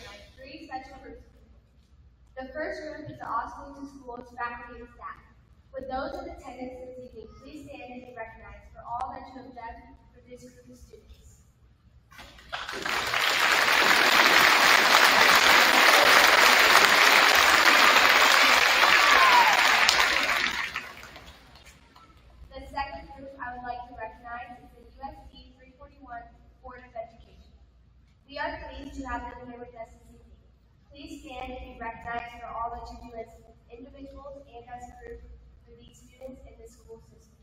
recognize three special groups of people. The first group is the OSKALOOSA School's faculty and staff. Would those in attendance this evening please stand and be recognized for all that you have done for this group of students. The second group I would like to recognize is the USD 341 Board of Education. We are pleased to have them here with us this evening. Please stand and be recognized for all that you do as individuals and as a group for these students in the school system.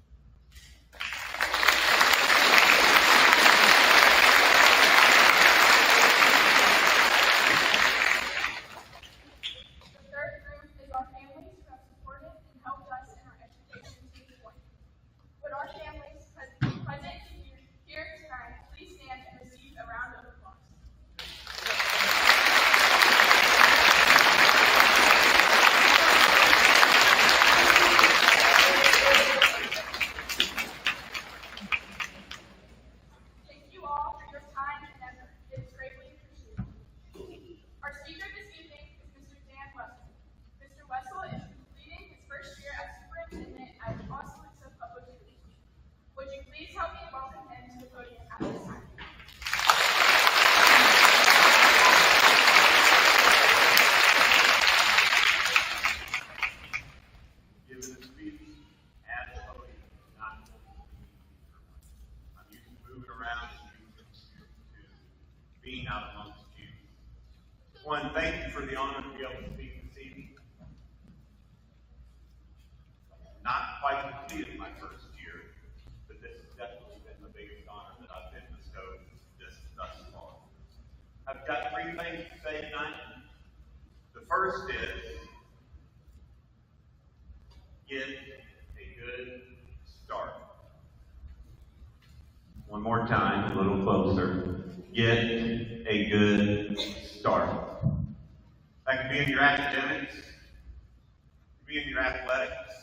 The third group is our families who have supported and helped us in our education to this point. Would our families present here tonight please stand and receive a round of applause. Thank you all for your time and effort. It is greatly appreciated. Our speaker this evening is Mr. Dan Wessel. Mr. Wessel is completing his first year as superintendent at the OSKALOOSA Public Schools. Would you please help me welcome him to the podium at this time? Given a speech at the podium, not I'm used to moving around and used to being out amongst you. One, thank you for the honor to be able to speak this evening. Not quite completed my first year, but this has definitely been the biggest honor that I've been bestowed thus far. I've got three things to say tonight. The first is, get a good start. One more time, a little closer. Get a good start. That could be in your academics, it could be in your athletics,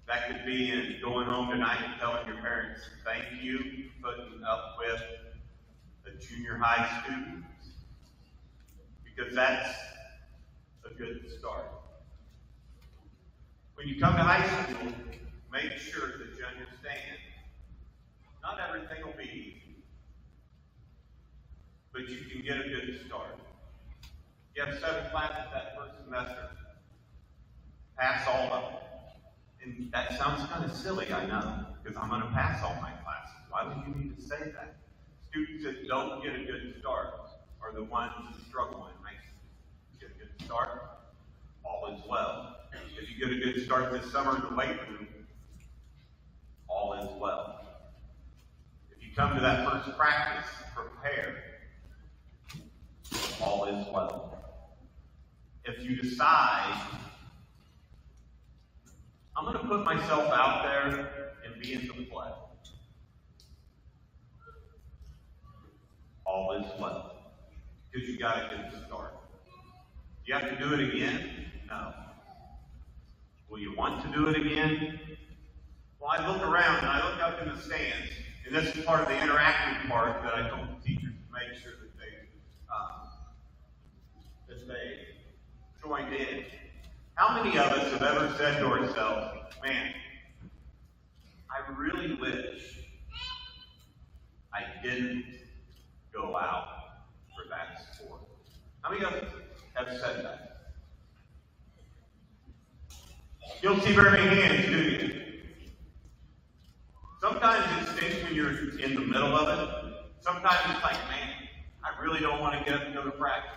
that could be in going home tonight and telling your parents thank you for putting up with a junior high student, because that's a good start. When you come to high school, make sure that you understand not everything will be easy, but you can get a good start. You have 7 classes that first semester. Pass all of them. And that sounds kind of silly, I know, because I'm going to pass all my classes. Why would you need to say that? Students that don't get a good start are the ones that struggle in high school. Get a good start, all is well. If you get a good start this summer in the weight room, all is well. If you come to that first practice prepared, all is well. If you decide, I'm going to put myself out there and be in the play, all is well. Because you got a good start. Do you have to do it again? No. Will you want to do it again? Well, I look around and I look up in the stands, and this is part of the interactive part that I told the teachers to make sure that they joined in. How many of us have ever said to ourselves, man, I really wish I didn't go out for that sport? How many of us have said that? You don't see very many hands, do you? Sometimes it stinks when you're in the middle of it. Sometimes it's like, man, I really don't want to get up and go to practice.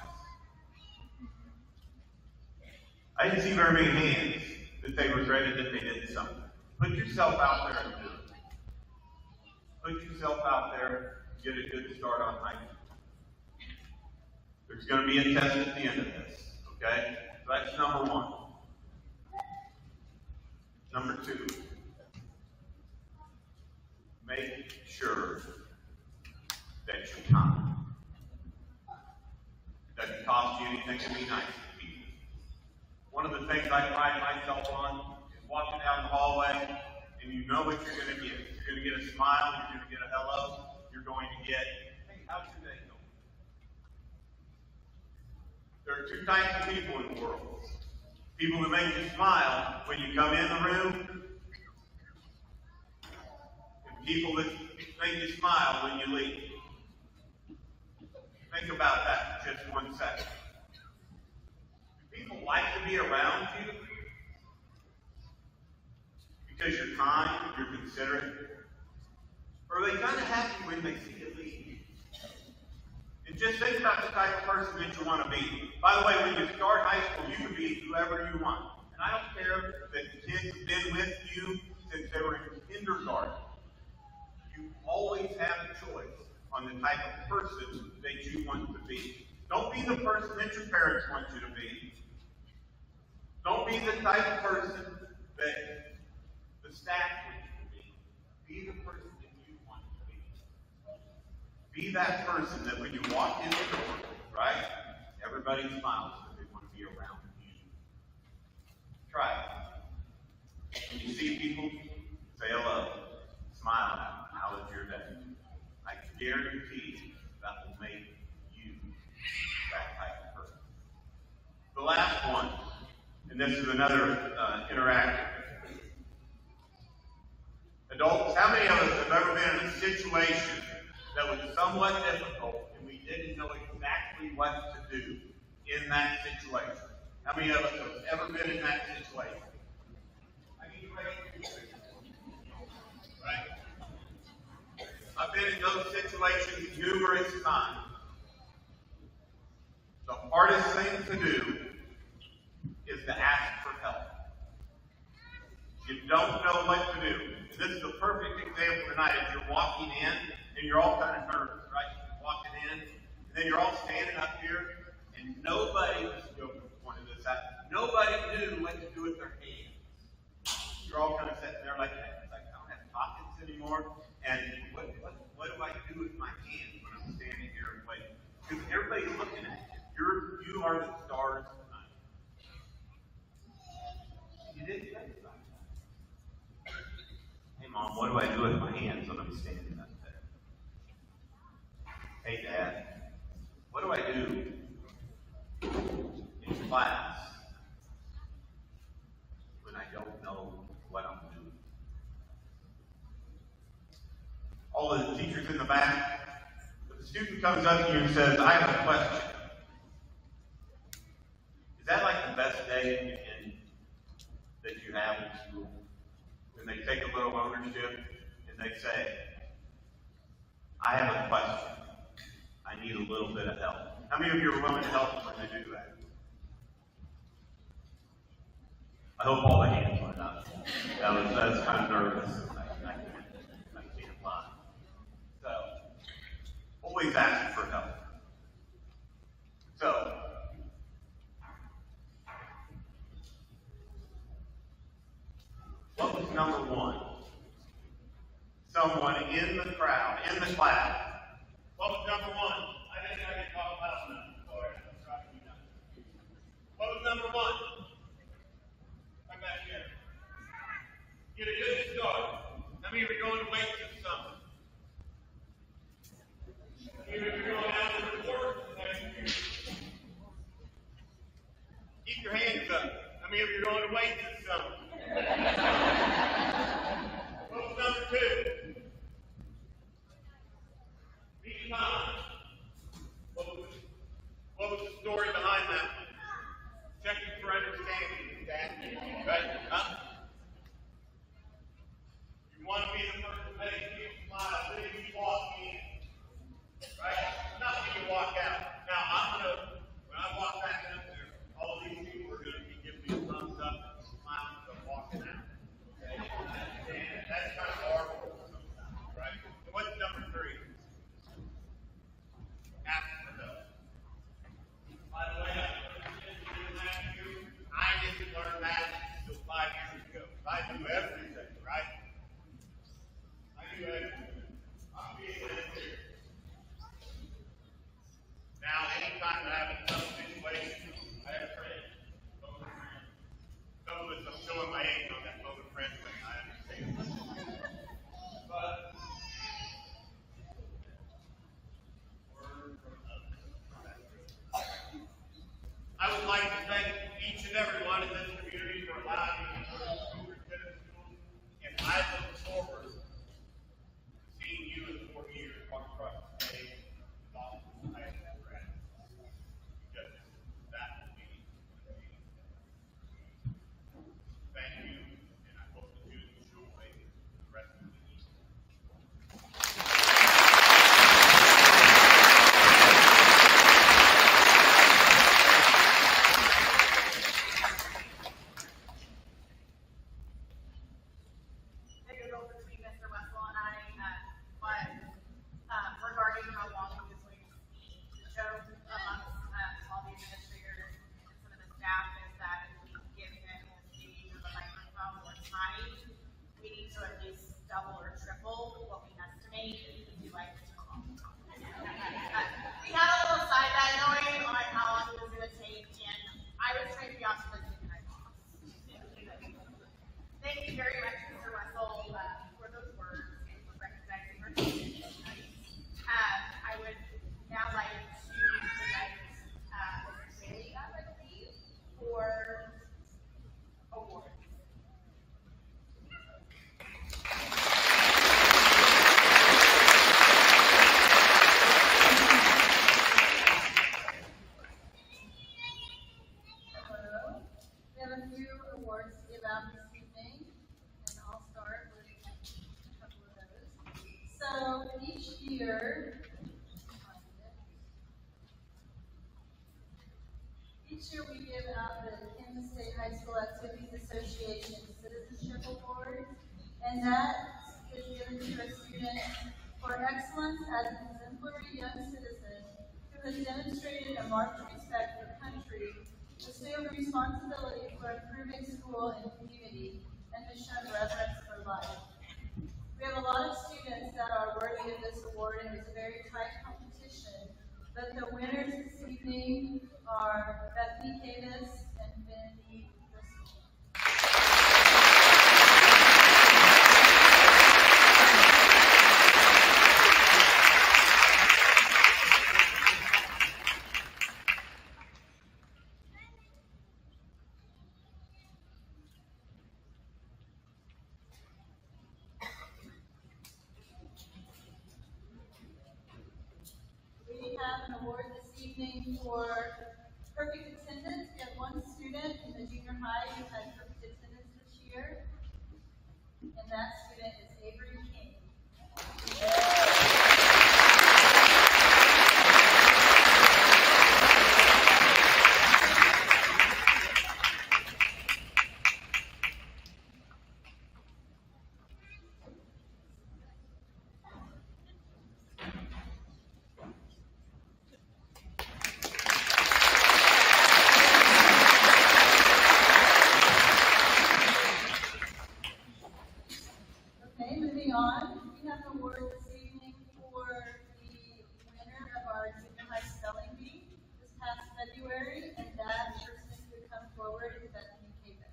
I didn't see very many hands that they regretted that they did something. Put yourself out there and do it. Put yourself out there, get a good start on high school. There's going to be a test at the end of this, okay? So that's number one. Number two, make sure that you're kind. It doesn't cost you anything to be nice to people. One of the things I pride myself on is walking down the hallway and you know what you're going to get. You're going to get a smile, you're going to get a hello, you're going to get, hey, how's your day going? There are two types of people in the world. People who make you smile when you come in the room, and people that make you smile when you leave. Think about that for just 1 second. Do people like to be around you because you're kind, you're considerate? Or are they kind of happy when they see you leave? And just think about the type of person that you want to be. By the way, when you start high school, you can be whoever you want. And I don't care that the kids have been with you since they were in kindergarten. You always have a choice on the type of person that you want to be. Don't be the person that your parents want you to be. Don't be the type of person that the staff wants you to be. Be the person that you want to be. Be that person that when you walk in the door, right, everybody smiles because they want to be around you. Try it. When you see people, say hello. Smile at them. How was your day? I guarantee that will make you that type of person. The last one, and this is another interactive. Adults, how many of us have ever been in a situation that was somewhat difficult and we didn't know exactly what to do in that situation? How many of us have ever been in that situation? I need to raise your hand. Right? I've been in those situations numerous times. The hardest thing to do is to ask for help. You don't know what to do. And this is a perfect example tonight as you're walking in, and you're all kind of nervous, right? You're walking in, and then you're all standing up here, and nobody, Joe pointed this out, nobody knew what to do with their hands. You're all kind of sitting there like that. It's like, I don't have pockets anymore, and what do I do with my hands when I'm standing here and waiting? Because everybody's looking at you. You are the stars tonight. You didn't think about that. Hey, Mom, what do I do with my hands when I'm standing up there? Hey, Dad, what do I do in class when I don't know what I'm doing? All the teachers in the back, if the student comes up to you and says, I have a question. Is that like the best day that you have in school? And they take a little ownership and they say, I have a question. I need a little bit of help. How many of you are willing to help when they do that? I hope all the hands went up. That's kind of nervous. I can't lie. So, always ask for help. So, what was number one? Someone in the crowd, in the class. What was number one? I think I can talk loud enough. Sorry, I'm trying to be done. What was number one? Come back here. Get a good start. How many of you are going to wait for something? How many of you are going out to report? Keep your hands up. How many of you are going to wait for something? What was number two? Be kind. What was the story behind that? Checking for understanding, Dad. Right? Huh? You want to be the person that makes people smile, then you walk in. Right? Not when you walk out. Now, when I walk back up there, all these people are going to be giving me a thumbs up and smiling as I'm walking out. Okay? And that's kind of horrible sometimes, right? So what's number three? Ask for help. By the way, I didn't learn that until 5 years ago. I do everything, right? I do everything. I'm being sincere. Now, anytime I have a tough situation, I have friends. Some of us, I'm showing my age on that moment friend thing. I understand. But, word from others. like to thank each and every one in this community for allowing me to go to school for Tennessee schools, and I look forward to seeing you in 4 years walk across the stage with all of the high school graduates. Because that will be amazing. Thank you, and I hope that you enjoy the rest of the evening. It goes over between Mr. Wessel and I, but regarding how long he was going to speak, the joke amongst all the administrators and some of the staff is that if we give him a stage or a microphone or time, we need to at least double or triple what we estimate because we like to talk. We had a little side bag going on how long it was going to take, and I was trying to be optimistic and I lost. Thank you very much, Mr. Wessel, for those words and for recognizing our students tonight. I would now like to invite Mr. Bailey up, I believe, for awards. Hello. We have a few awards to give out this evening, and I'll start with a couple of those. So each year, we give out the Kansas State High School Activities Association Citizenship Award, and that is given to a student for excellence as an exemplary young citizen who has demonstrated a marked respect for country, assumed responsibility for improving school and community, and has shown reverence for life. We have a lot of students that are worthy of this award, and it's a very tight competition, but the winners this evening are Bethany Davis and Benny Bristol. We have an award this evening for perfect attendance. We have one student in the junior high who had perfect attendance this year, and that student is Avery King. Okay, moving on. We have an award this evening for the winner of our junior high spelling bee this past February, and that person who would come forward is Bethany Davis.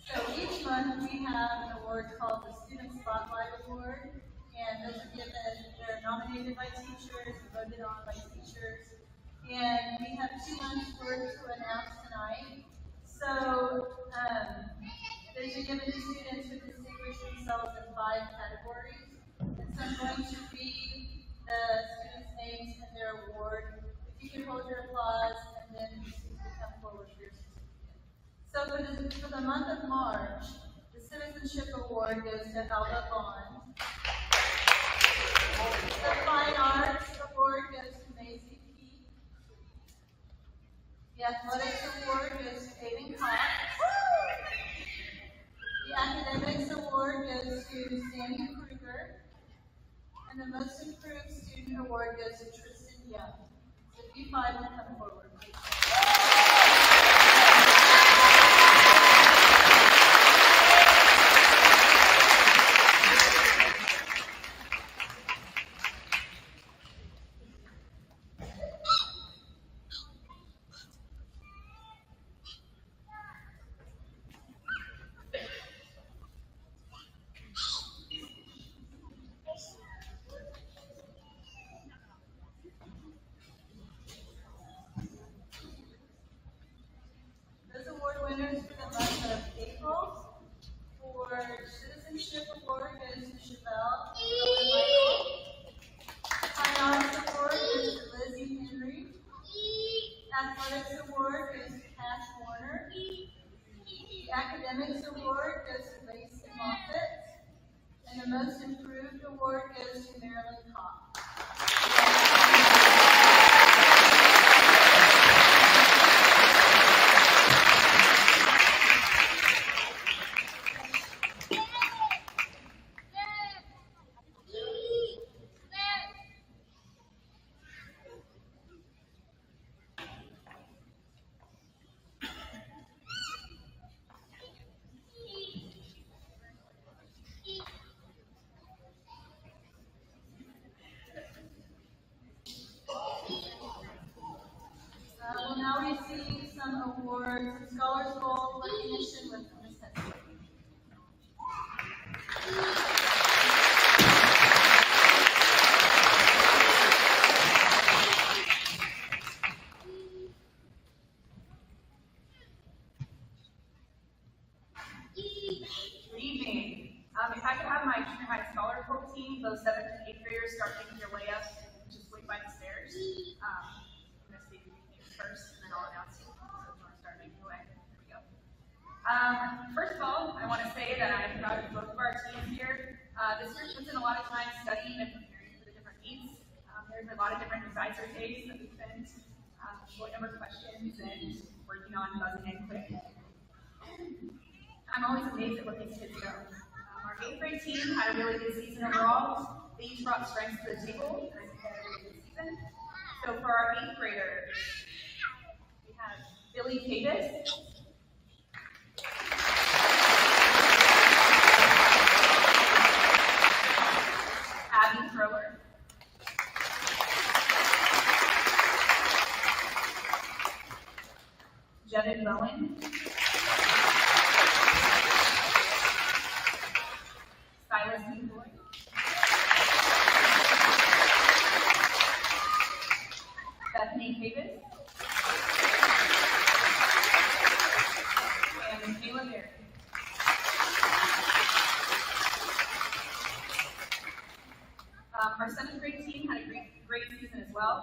So each month we have an award called the Student Spotlight Award, and those are given, they're nominated by teachers, voted on by teachers, and we have 2 months worth to announce tonight. So these are given to students who distinguish themselves in 5 categories, and so I'm going to read the students' names and their award. If you can hold your applause, and then you can come forward for your certificate. So for the month of March, the Citizenship Award goes to Alba Bond. The Fine Arts Award goes to Maisie Peak. The Athletics Award goes to Aiden Cox. The Academics Award goes to Sammy Kruger. And the Most Improved Student Award goes to Tristan Young. So if you 5 will come forward, please. Leadership Award goes to Chevelle and Michael. Fine Arts Award goes to Lizzie Henry. Athletics Award goes to Cash Warner. The Academics Award goes to Lacey Moffitt. And the Most Improved Award goes to Marilyn Cox. We'll now receive some awards and Scholars Bowl recognition with Ms. Hensley. Good evening. If I could have my junior high scholar bowl team, those 7th and 8th graders, start making their way up and just wait by the stairs. I'm going to see who names first, and then I'll announce you. So if you want to start making your way, there we go. First of all, I want to say that I'm proud of both of our teams here. This group puts in a lot of time studying and preparing for the different meets. There's a lot of different advisor days that we spend going over questions and working on buzzing in quick. I'm always amazed at what these kids know. Our 8th grade team had a really good season overall. They each brought strengths to the table and had a really good season. So for our 8th graders, we have Billy Davis, Abby Thrower, Jevin Bowen, Silas Newboy, Bethany Davis, and Michaela Berry. Our 7th grade team had a great season as well.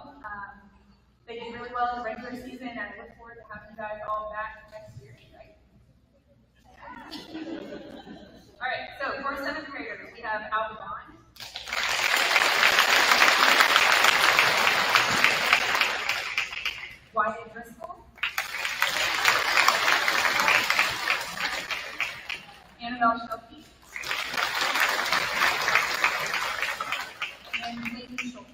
They did really well in the regular season, and I look forward to having you guys all back next year, right? All right, so for 7th graders, we have Al Bond, Wyatt Driscoll, Annabelle Shelby, and Clayton Schultz.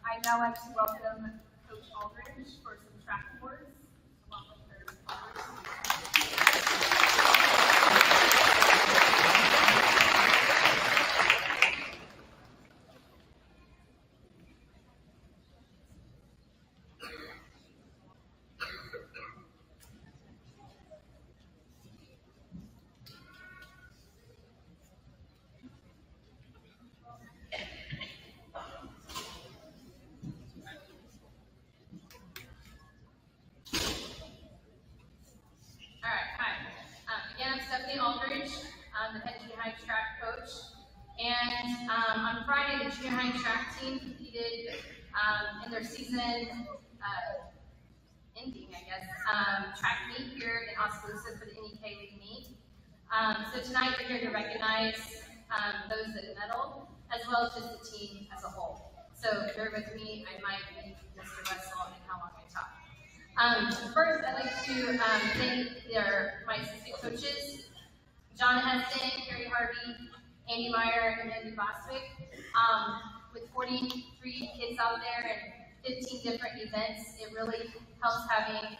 I'd now like to welcome Coach Aldridge for some track awards, along with her honors. Aldridge, the head junior high track coach. And on Friday, the junior high track team competed in their season ending, I guess, track meet here in OSKALOOSA for the NEK League meet. So tonight we're here to recognize those that medaled, as well as just the team as a whole. So bear with me, I might make Mr. Wessel and how long I talk. First, I'd like to thank my assistant coaches, John Heston, Carrie Harvey, Andy Meyer, and Andy Bostwick. With 43 kids out there and 15 different events, it really helps having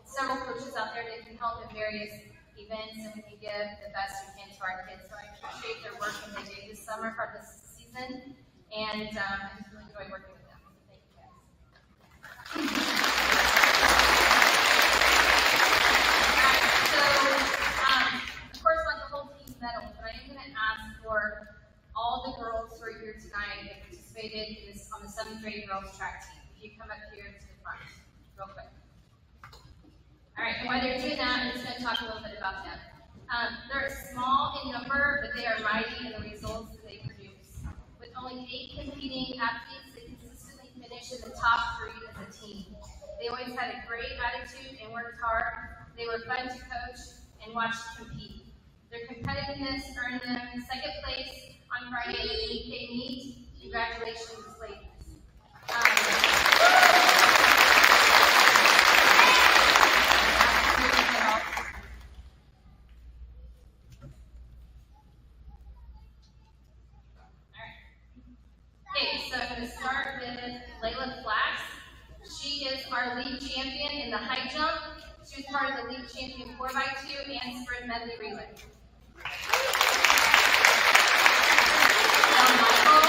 several coaches out there that can help in various events, and we can give the best we can to our kids. So I appreciate their work that they did this summer or this season, and I just really enjoy working with them. So thank you guys. Of course, like the whole team's medal, but I am going to ask for all the girls who are here tonight that participated on the 7th grade girls track team. If you come up here to the front, real quick. All right, and while they're doing that, I'm just going to talk a little bit about them. They're small in number, but they are mighty in the results that they produce. With only 8 competing athletes, they consistently finish in the top 3 as a team. They always had a great attitude and worked hard. They were fun to coach and watch compete. Their competitiveness earned them 2nd place on Friday at the 8K meet. Congratulations, ladies. Okay, so I'm going to start with Layla Flax. She is our league champion in the high jump. She was part of the league champion 4x2 and sprint medley relay. Michael,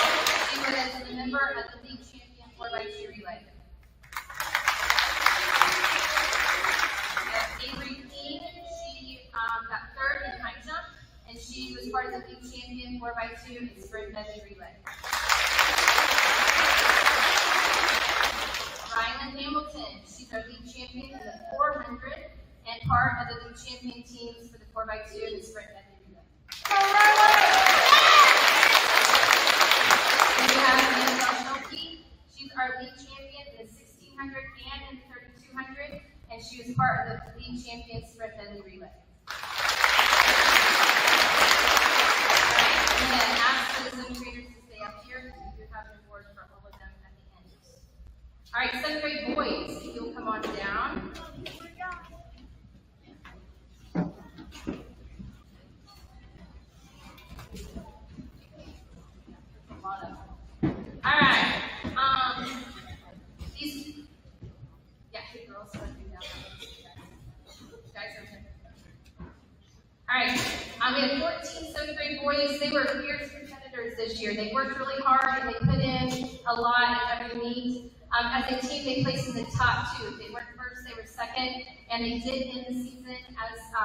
she was a member of the league champion 4x2 relay. Avery Keene, she got 3rd in high jump, and she was part of the league champion 4x2 and sprint medley relay. Rylan Hamilton, she's our league champion in the 400 and part of the league champion teams for the 4x2 and sprint medley relay. And we have Annabelle Schulke. She's our league champion in the 1600 and in the 3200, and she was part of the league champion sprint medley relay. I'm going to ask for the 7th graders to stay up here because we do have an award for all of them at the end. All right, 7th grade boys, if you'll come on down. All right. Hey girls, so guys are here. All right. We had 14 7th grade boys. They were fierce competitors this year. They worked really hard and they put in a lot at every meet. As a team, they placed in the top 2. They weren't first, they were 2nd, and they did end the season as a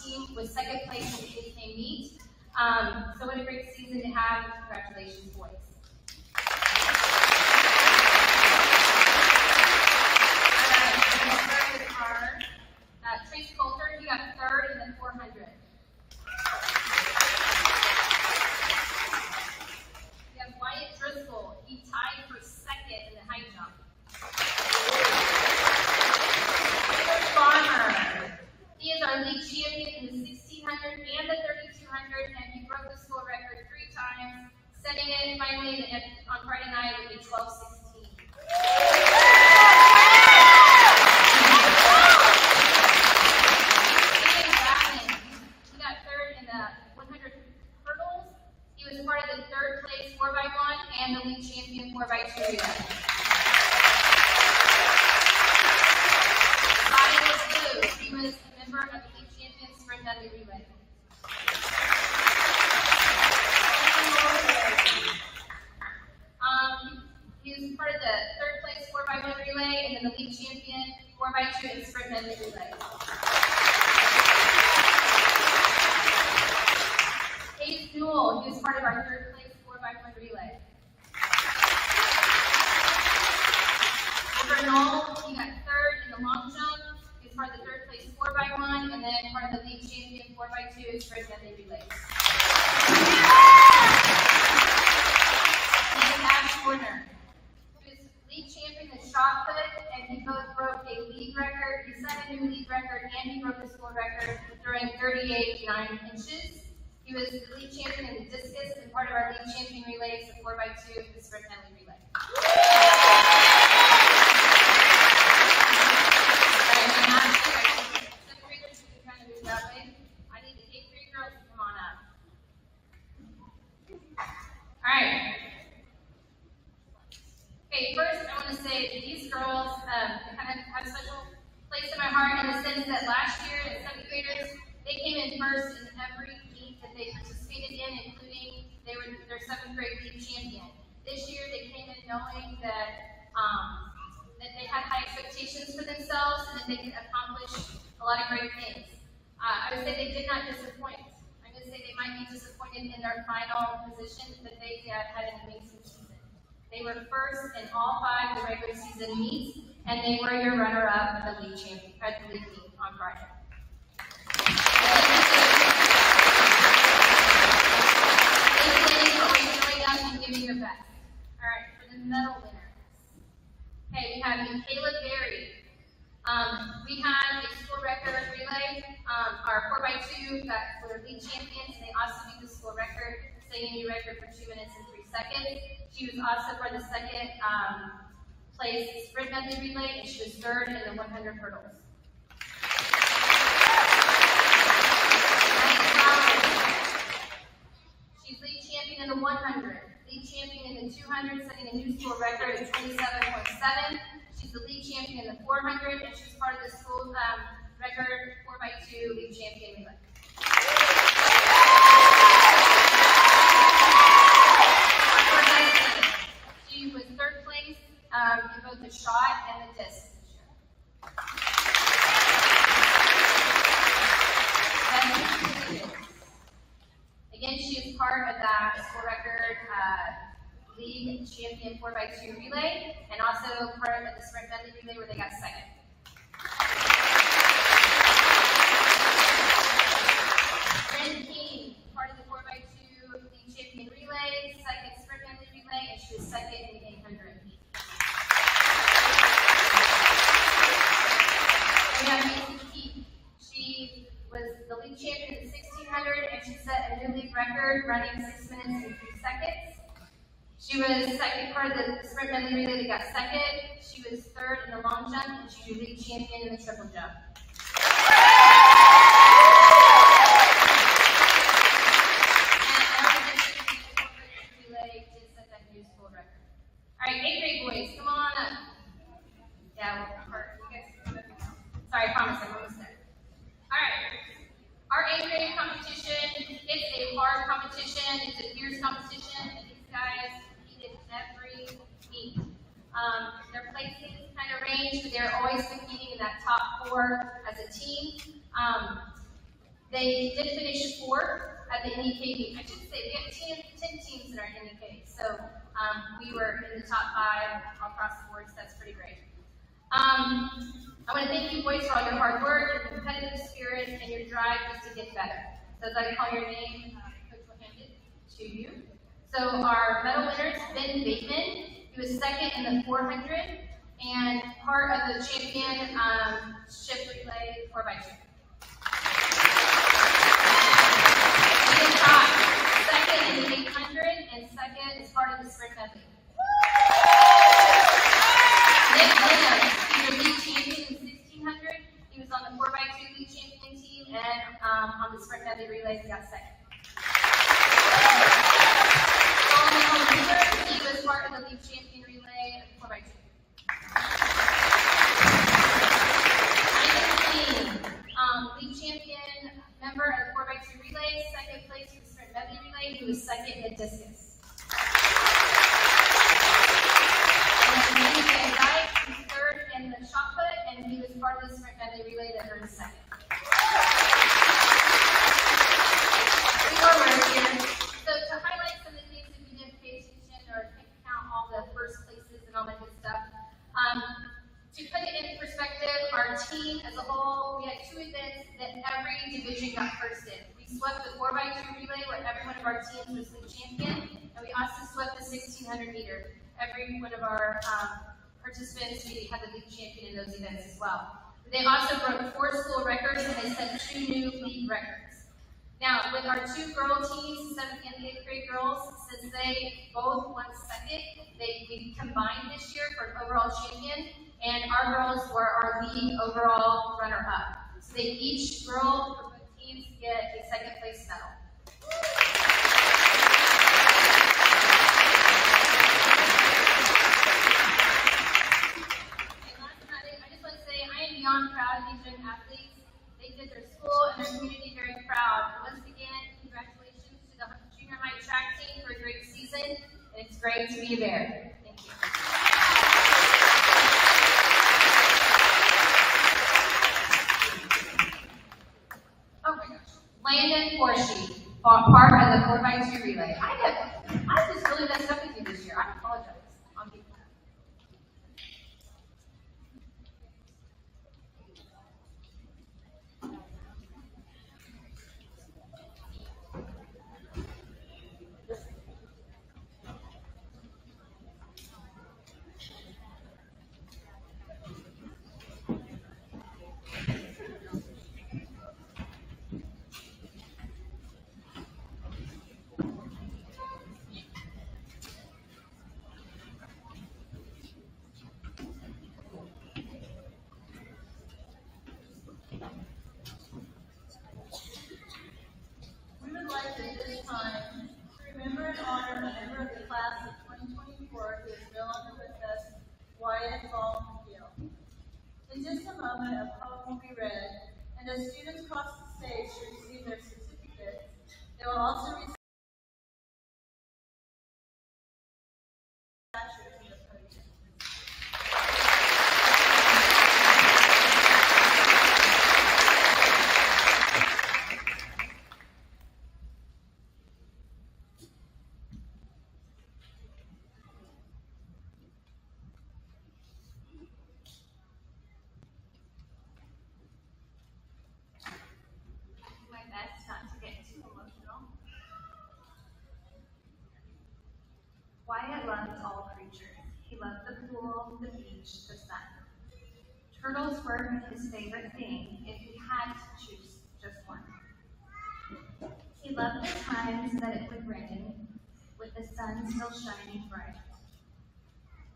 team with 2nd place in the 8K meet. So what a great season to have. Congratulations, boys. Trace Coulter, he got 3rd in the 400. We have Wyatt Driscoll, he tied for 2nd in the high jump. Taylor Bonner, he is our league champion in the 1600 and the 3200, and he broke the school record 3 times, setting it finally on Friday night with a 12:16. Part of the 3rd place 4x1 and the league champion 4x2 relay. Silas Blue, he was a member of the league champion sprint medley relay. He was part of the 3rd place 4x1 relay and then the league champion 4x2 and sprint medley relay. Hayes Newell, he was part of our 3rd place 4x1 relay. Bernal, he got 3rd in the long jump. He was part of the 3rd place 4x1 and then part of the league champion 4x2 and sprint medley relay. And Ash Warner, he was league champion in shot put, and he both broke a league record. He set a new league record and he broke the school record throwing 38.9 inches. He was the league champion in the discus and part of our league champion relays, the 4x2 and the sprint medley relay. Seventh graders, you can kind of move that way. I need the 8th grade girls to come on up. All right. Okay, first I want to say that these girls kind of have a special place in my heart in the sense that last year, the 7th graders, they came in first in every that they participated in, including they were their 7th grade league champion. This year they came in knowing that they had high expectations for themselves and that they could accomplish a lot of great things. I would say they did not disappoint. I'm going to say they might be disappointed in their final position, but they had an amazing season. They were first in all 5 of the regular season meets, and they were your runner-up at the league champion, at the league meet. on Friday. Please always showing up and giving your best. All right, for the medal winners. Okay, we have Michaela Berry. We had a school record relay. Our 4x2 were league champions, and they also beat the school record, setting a new record for 2 minutes and 3 seconds. She was also for the second place sprint medley relay, and she was third in the 100 hurdles. She's league champion in the 100, league champion in the 200, setting a new school record of 27.7. She's the league champion in the 400, and she's part of the school record 4x2 league champion relay. She was third place in both the shot and the disc this year. Again, she is part of that school record league champion 4x2 relay, and also part of the sprint medley relay where they got second. Bryn King, part of the 4x2 league champion relay, second sprint medley relay, and she was second in the 800. We have Macy Keith. She was the league champion in the 1600, and she set a new league record running 6 minutes and 3 seconds. She was second part of the sprint medley relay that got second. She was third in the long jump, and she was league champion in the triple jump. And every relay did set that new school record. All right, 8th grade boys, come on up. Yeah, you guys come up now. Sorry, I promise I'm almost there. All right. Our 8th grade competition, it's a hard competition. It's a fierce competition. And these guys competed every meet. Their placings kind of range, but they're always competing in that top 4 as a team. They did finish 4th at the NEK meet. I should say, we have 10 teams in our NEK. So we were in the top 5 all across the board, so that's pretty great. I want to thank you boys for all your hard work, your competitive spirit, and your drive just to get better. So as I call your name, Coach will hand it to you. So our medal winners, Ben Bateman, he was second in the 400, and part of the championship relay 4x2. Ian Cox, second in the 800, and second is part of the sprint medley. Nick Williams, he was league champion in the 1600. He was on the 4x2 league champion team, and on the sprint medley relay, he got second. Solomon, he was part of the league champion relay 4x2. League champion member of the 4x2 relay, second place in the sprint medley relay. He was second in the discus. And then Van Dyke, he was third in the shot put, and he was part of the sprint medley relay that earned second. We go over here. So to highlight some of the things if you didn't pay attention or didn't count all the first places and all that good stuff, to put it in perspective, our team as a whole, we had 2 events that every division got first in. We swept the 4x2 relay where every one of our teams was league champion, and we also swept the 1600 meter. Every one of our participants, we had the league champion in those events as well. They also broke 4 school records, and they set 2 new league records. Now, with our 2 girl teams, 7th and 8th grade girls, since they both won second, we combined this year for an overall champion, and our girls were our league overall runner-up. So each girl for both teams get a second place medal. And last but not least, I just want to say I am beyond proud of these young athletes. They did their school and their community very proud. Once again, congratulations to the junior high track team for a great season, and it's great to be there. Thank you. Oh my gosh. Landon Forshee, part of the 4x2 relay. I just really messed up with you this year. I apologize on people. moment of poem will be read, and as students cross the stage to receive their certificates, they will also receive statues in the podium. My best not to get too emotional. Wyatt loved all creatures. He loved the pool, the beach, the sun. Turtles were his favorite thing if he had to choose just one. He loved the times that it would rain, with the sun still shining bright.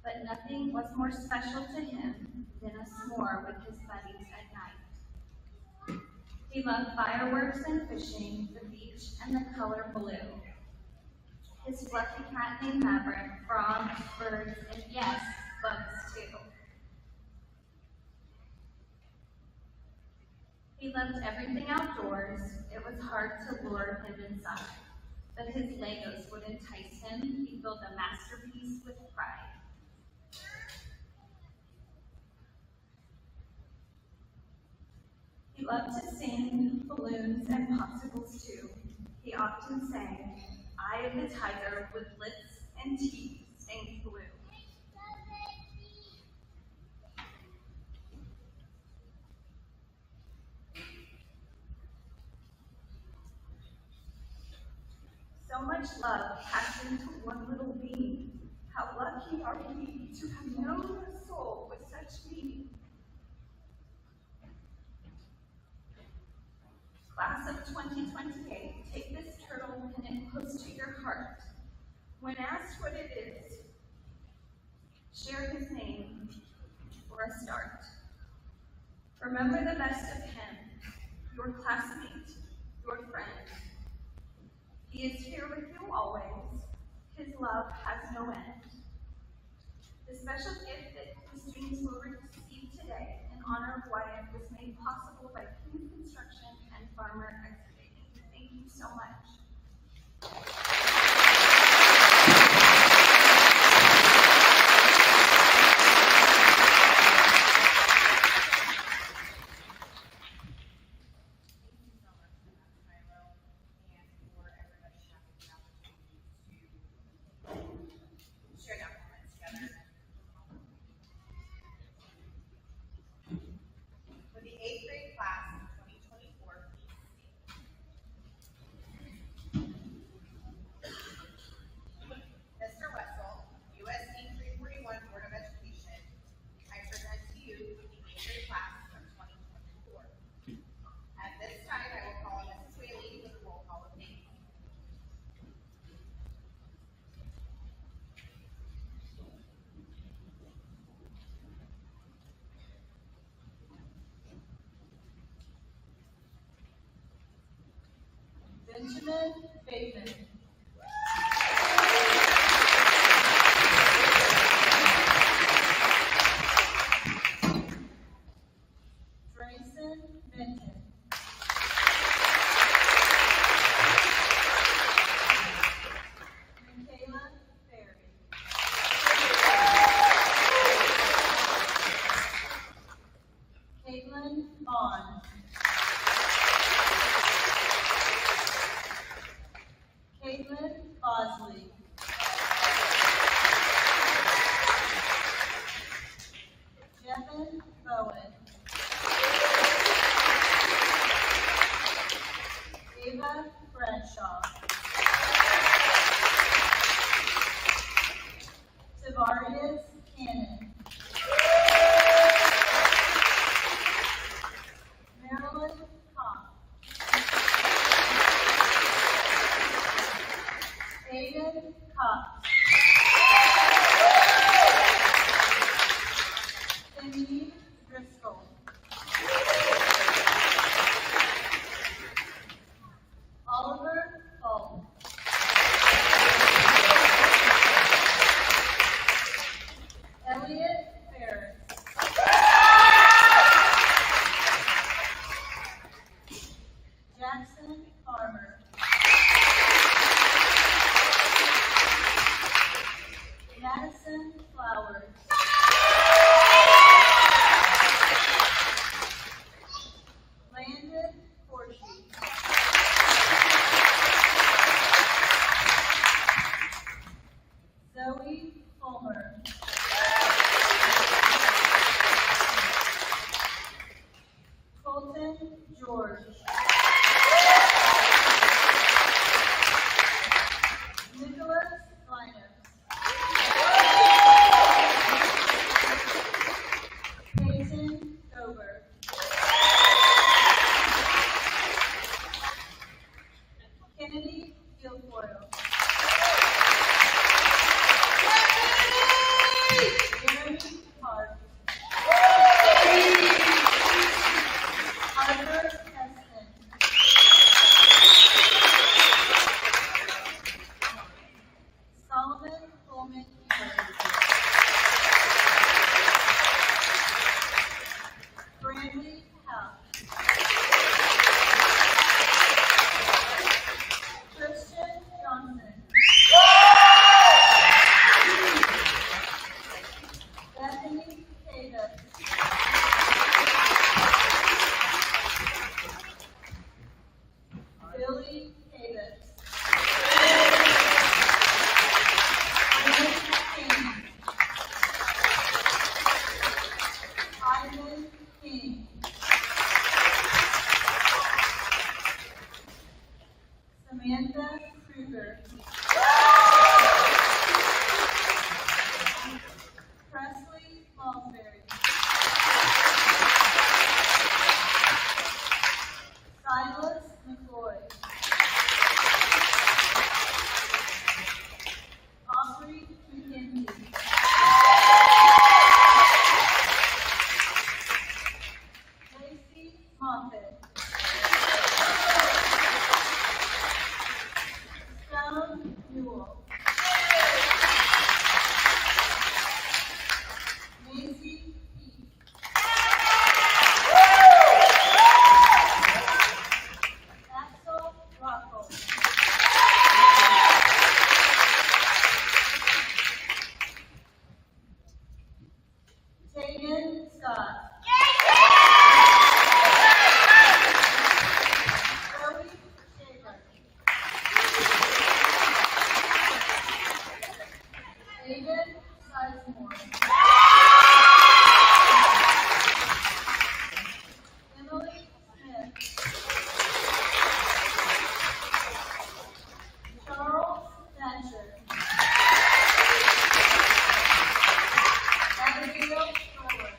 But nothing was more special to him than a s'more with his buddies at night. He loved fireworks and fishing, the beach, and the color blue. His fluffy cat named Maverick, frogs, birds, and yes, bugs too. He loved everything outdoors. It was hard to lure him inside, but his Legos would entice him. He built a masterpiece with pride. He loved to sing, balloons, and popsicles too. He often sang, "Eye of the tiger with lips and teeth stained blue." So much love packed into one little being. How lucky are we to have known a soul with such meaning. Class of 2028, take this turtle and pin it close to your heart. When asked what it is, share his name for a start. Remember the best of him, your classmate, your friend. He is here with you always. His love has no end. The special gift that the students will receive today in honor of Wyatt was made possible by King Construction and Farmer Excavating. Thank you so much. Share that moment together. With the 8th grade class of 2024, Mr. Wessel, USD 341 Board of Education, I present to you the 8th grade class of 2024. At this time, I will call on Mrs. Whaley for the roll call of names. Benjamin Bateman. Grayson Minton. Michaela Berry. Caitlin Bond. Jackson Farmer. Madison Flowers. Landon Horsey. Zoe Fulmer. Colton George. Nicholas Linus. Peyton Dover. Kennedy Guilfoyle. Jeremy Hart. Harper Heston. Solomon Coleman Ebert. Brandley Howe. Christian Johnson. Bethany Davis. Billy Davis. Ivan King. Samantha Kruger. Presley Malmberry. Silas McCoy. Aubrey McKenzie. Lacey Moffett. Stone Newell. Macy Peak. Axel Rockwell. Tegan Scott. Joey Shaver. David Sizemore. Emily Smith. Charles Thatcher. Abigail Fuller.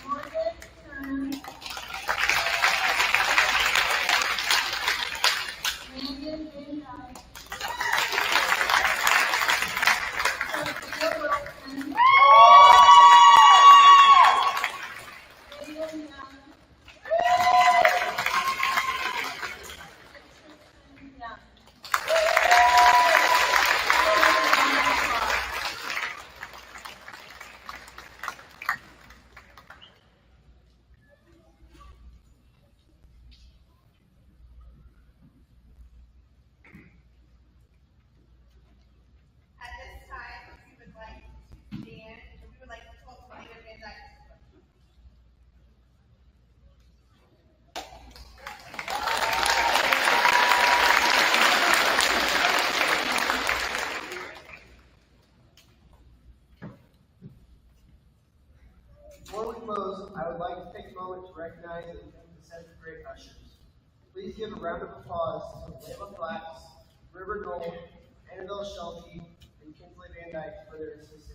Morgan Turner. Megan Van Dyke. Sophia Wilson. Aiden Young. Tristan Young. At this time, we would like to stand, and we would like to call Selena Van Dyke. Before we close, I would like to take a moment to recognize and thank the seventh grade ushers. Please give a round of applause to Layla Flax, River Gold, Annabelle Shelby, and Kinsley Van Dyke for their assistance.